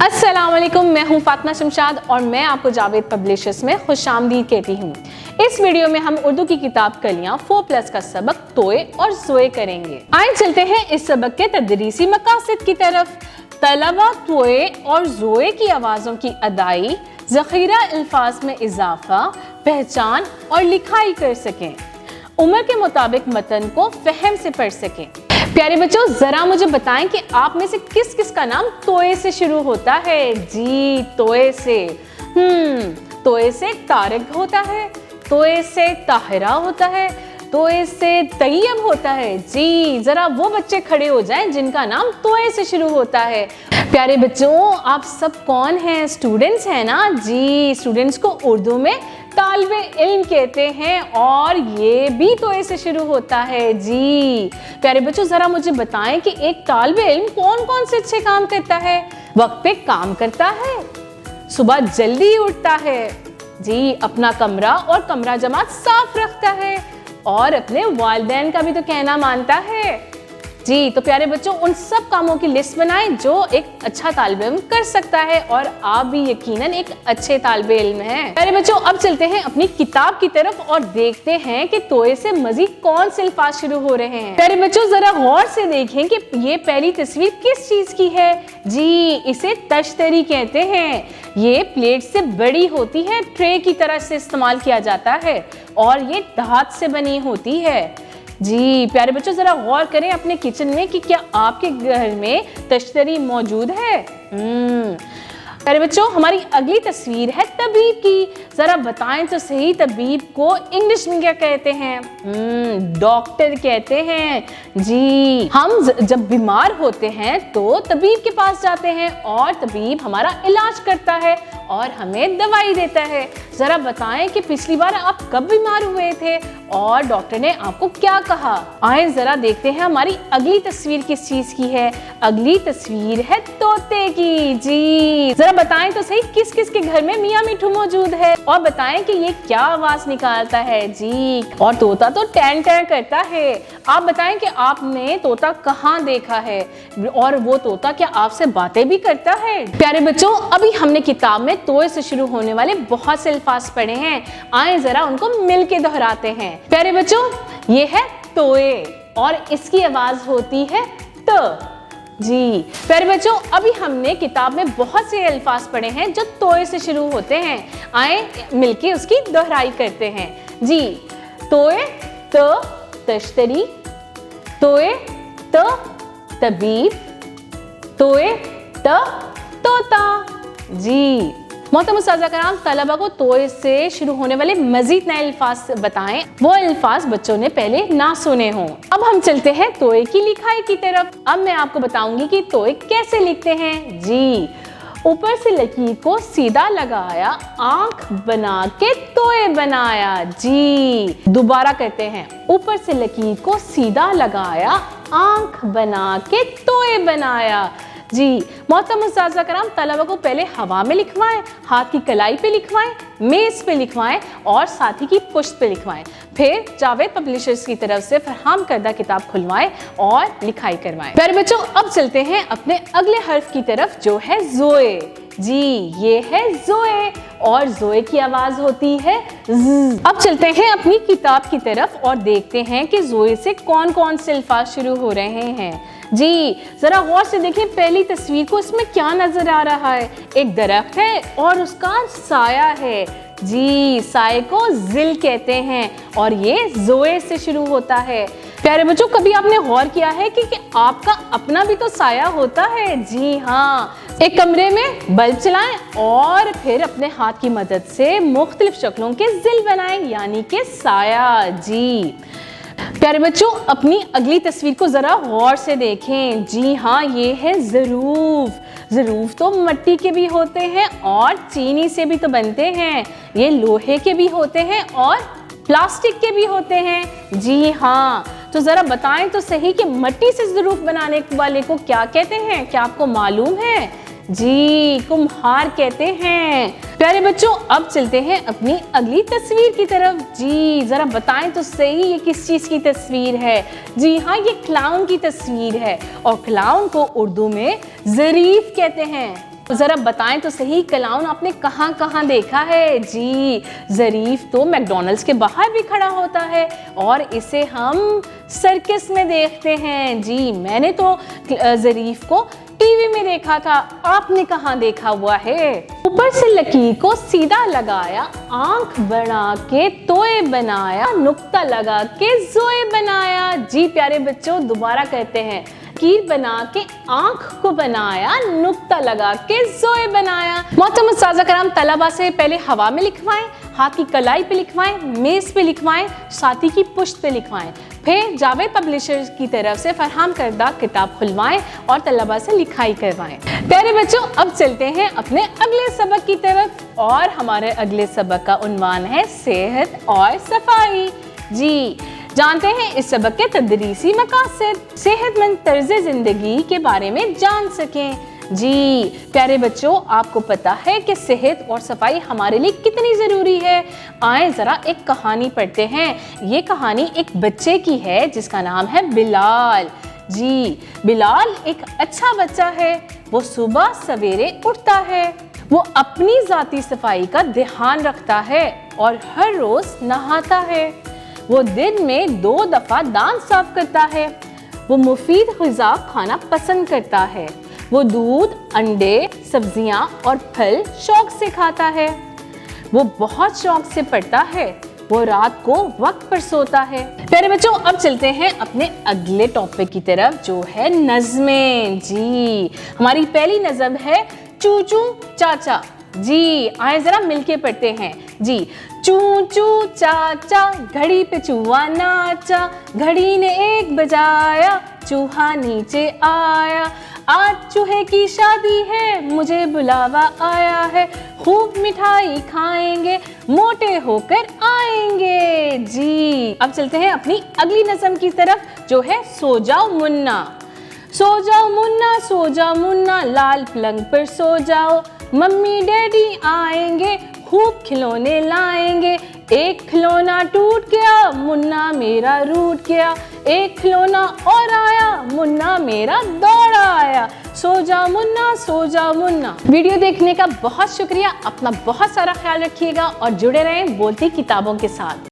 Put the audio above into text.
अस्सलाम वालेकुम, मैं हूं फातिमा शमशाद और मैं आपको जावेद पब्लिशर्स में खुशामदीद कहती हूं। इस वीडियो में हम उर्दू की किताब कलियां 4+ का सबक तोए और ज़ोए करेंगे। आइए चलते हैं इस सबक के तदरीसी मकासद की तरफ। तलबा तोए और ज़ोए की आवाज़ों की अदाई, ज़ख़ीरा अल्फाज में इजाफा, पहचान और लिखाई कर सकें, उम्र के मुताबिक मतन को फहम से पढ़ सकें। प्यारे बच्चों, जरा मुझे बताएं कि आप में से किस किस का नाम तोए से शुरू होता है? जी, तोए से। तोए से तारिक होता है, तोए से ताहिरा होता है, तोए से तैयब होता है। जी, जरा वो बच्चे खड़े हो जाएं जिनका नाम तोए से शुरू होता है। प्यारे बच्चों, आप सब कौन हैं? स्टूडेंट्स हैं ना? जी, स्टूडेंट्स को उर्दू में तालिबे इल्म कहते हैं और ये भी तोए से शुरू होता है। जी प्यारे बच्चों, जरा मुझे बताएं कि एक तालिबे इल्म कौन कौन से अच्छे काम करता है? वक्त पे काम करता है, सुबह जल्दी उठता है, जी अपना कमरा और कमरा जमात साफ रखता है और अपने वालिदैन का भी तो कहना मानता है। जी तो प्यारे बच्चों, उन सब कामों की लिस्ट बनाएं जो एक अच्छा तालिबे इल्म कर सकता है और आप भी यकीनन एक अच्छे तालिबे इल्म हैं। प्यारे बच्चों, अब चलते हैं अपनी किताब की तरफ और देखते हैं कि तोए से मजीद कौन से अल्फाज शुरू हो रहे हैं। प्यारे बच्चों, जरा गौर से देखें कि ये पहली तस्वीर किस चीज की है। जी, इसे तश्तरी कहते हैं। ये प्लेट से बड़ी होती है, ट्रे की तरह से इस्तेमाल किया जाता है और ये धात से बनी होती है। जी प्यारे बच्चों, जरा गौर करें अपने किचन में कि क्या आपके घर में तश्तरी मौजूद है। प्यारे बच्चों, हमारी अगली तस्वीर है तबीब की। जरा बताएं तो सही, तबीब को इंग्लिश में क्या कहते हैं? डॉक्टर कहते हैं। जी, हम जब बीमार होते हैं तो तबीब के पास जाते हैं और तबीब हमारा इलाज करता है और हमें दवाई देता है। जरा बताएं कि पिछली बार आप कब बीमार हुए थे और डॉक्टर ने आपको क्या कहा? आए जरा देखते हैं हमारी अगली तस्वीर किस चीज की है। अगली तस्वीर है तोते की। जी जरा बताएं तो सही, किस किस के घर में मियाँ मिठू मौजूद है और बताएं कि ये क्या आवाज निकालता है। जी, और तोता तो टैन टैन करता है। आप बताएं कि आपने तोता कहाँ देखा है और वो तोता क्या आपसे बातें भी करता है? प्यारे बच्चों, अभी हमने किताब में तोए से शुरू होने वाले बहुत से अल्फाज पढ़े हैं। आए जरा उनको मिल के दोहराते हैं। प्यारे बच्चों, ये है तोए और इसकी आवाज होती है त। जी प्यारे बच्चों, अभी हमने किताब में बहुत से अल्फाज पढ़े हैं जो तोए से शुरू होते हैं। आए मिलके उसकी दोहराई करते हैं। जी, तोए त तश्तरी, तोए त तबीब, तोए त तोता। जी मोहतरम उस्ताज़ा कराम, तलबा को तोए से शुरू होने वाले मजीद नए अल्फाज बताएं, वो अल्फाज बच्चों ने पहले ना सुने हों। अब हम चलते हैं तोए की लिखाई की तरफ। अब मैं आपको बताऊंगी कि तोए कैसे लिखते हैं। जी, ऊपर से लकीर को सीधा लगाया, आंख बना के तोए बनाया। जी दोबारा करते हैं, ऊपर से लकीर को सीधा लगाया, आंख बना के तोए बनाया। जी मोहतरम उस्ताज़ा कराम, तलबा को पहले हवा में लिखवाएं, हाथ की कलाई पे लिखवाएं, मेज़ पे लिखवाएं और साथी की पुश्त पे लिखवाएं। फिर जावेद पब्लिशर्स की तरफ से फरहम करदा किताब खुलवाएं और लिखाई करवाएं। प्यारे बच्चों, अब चलते हैं अपने अगले हर्फ की तरफ जो है ज़ोए। जी, ये है ज़ोए और ज़ोए की आवाज होती है ज़। अब चलते हैं अपनी किताब की तरफ और देखते हैं कि ज़ोए से कौन कौन से अल्फाज शुरू हो रहे हैं। जी जरा गौर से देखें पहली तस्वीर को, इसमें क्या नजर आ रहा है? एक दरख्त है और उसका साया है। जी, साये को जिल कहते हैं और ये ज़ोए से शुरू होता है। प्यारे बच्चों, कभी आपने गौर किया है कि आपका अपना भी तो साया होता है? जी हाँ, एक कमरे में बल्ब चलाएं और फिर अपने हाथ की मदद से मुख्तलिफ शक्लों के जिल बनाएं, यानी कि साया। जी प्यारे बच्चों, अपनी अगली तस्वीर को जरा गौर से देखें। जी हाँ, ये है ज़रूफ। ज़रूफ तो मिट्टी के भी होते हैं और चीनी से भी तो बनते हैं। ये लोहे के भी होते हैं और प्लास्टिक के भी होते हैं। जी हाँ, तो जरा बताएं तो सही कि मिट्टी से ज़रूफ बनाने वाले को क्या कहते हैं? क्या आपको मालूम है? जी, कुम्हार कहते हैं। प्यारे बच्चों, अब चलते हैं अपनी अगली तस्वीर की तरफ। जी जरा बताएं तो सही, ये किस चीज की तस्वीर है? जी हाँ, ये क्लाउन की तस्वीर है और क्लाउन को उर्दू में ज़रीफ कहते हैं। जरा बताएं तो सही, क्लाउन आपने कहाँ कहाँ देखा है? जी, ज़रीफ तो मैकडॉनल्ड्स के बाहर भी खड़ा होता है और इसे हम सर्कस में देखते हैं। जी, मैंने तो ज़रीफ को टीवी में देखा था, आपने कहाँ देखा हुआ है? ऊपर से लकीर को सीधा लगाया, आंख बना के तोए बनाया, नुक्ता लगा के ज़ोए बनाया। जी प्यारे बच्चों, दोबारा कहते हैं, लकीर बना के आंख को बनाया, नुक्ता लगा के ज़ोए बनाया। मोहतरम उस्ताज़ा कराम, तलबा से पहले हवा में लिखवाएं, हाथ की कलाई पे लिखवाएं, मेज़ पे लिखवाएं, साथी की पुश्त पे लिखवाएं, फिर जावेद पब्लिशर्स की तरफ से फरहम करदा किताब खुलवाएं और तलबा से लिखाई करवाएं। प्यारे बच्चों, अब चलते हैं अपने अगले सबक की तरफ और हमारे अगले सबक का उन्वान है सेहत और सफाई। जी, जानते हैं इस सबक के तदरीसी मकासद, सेहतमंद तर्ज जिंदगी के बारे में जान सकें। जी प्यारे बच्चों, आपको पता है कि सेहत और सफाई हमारे लिए कितनी ज़रूरी है। आए ज़रा एक कहानी पढ़ते हैं। ये कहानी एक बच्चे की है जिसका नाम है बिलाल। जी, बिलाल एक अच्छा बच्चा है। वो सुबह सवेरे उठता है, वो अपनी ज़ाती सफाई का ध्यान रखता है और हर रोज़ नहाता है। वो दिन में 2 दफ़ा दांत साफ करता है। वो मुफीद ग़िज़ा खाना पसंद करता है। वो दूध, अंडे, सब्जियां और फल शौक से खाता है। वो बहुत शौक से पढ़ता है। वो रात को वक्त पर सोता है। प्यारे बच्चों, अब चलते हैं अपने अगले टॉपिक की तरफ जो है नज़में। जी, हमारी पहली नज़म है चूचू चाचा। जी, आए जरा मिलके पढ़ते हैं। जी, चूचू चाचा घड़ी पे चूहा नाचा, घड़ी ने 1 बजाया, चूहा नीचे आया। आज चूहे की शादी है, मुझे बुलावा आया है, खूब मिठाई खाएंगे, मोटे होकर आएंगे। जी, अब चलते हैं अपनी अगली नज़म की तरफ जो है सो जाओ मुन्ना। सो जाओ मुन्ना, सो जाओ मुन्ना, लाल पलंग पर सो जाओ, मम्मी डैडी आएंगे, खूब खिलौने लाएंगे। एक खिलौना टूट गया, मुन्ना मेरा रूठ गया, एक खिलौना और आया, मुन्ना मेरा दौड़ा आया। सो जाओ मुन्ना, सो जाओ मुन्ना। वीडियो देखने का बहुत शुक्रिया। अपना बहुत सारा ख्याल रखिएगा और जुड़े रहें बोलती किताबों के साथ।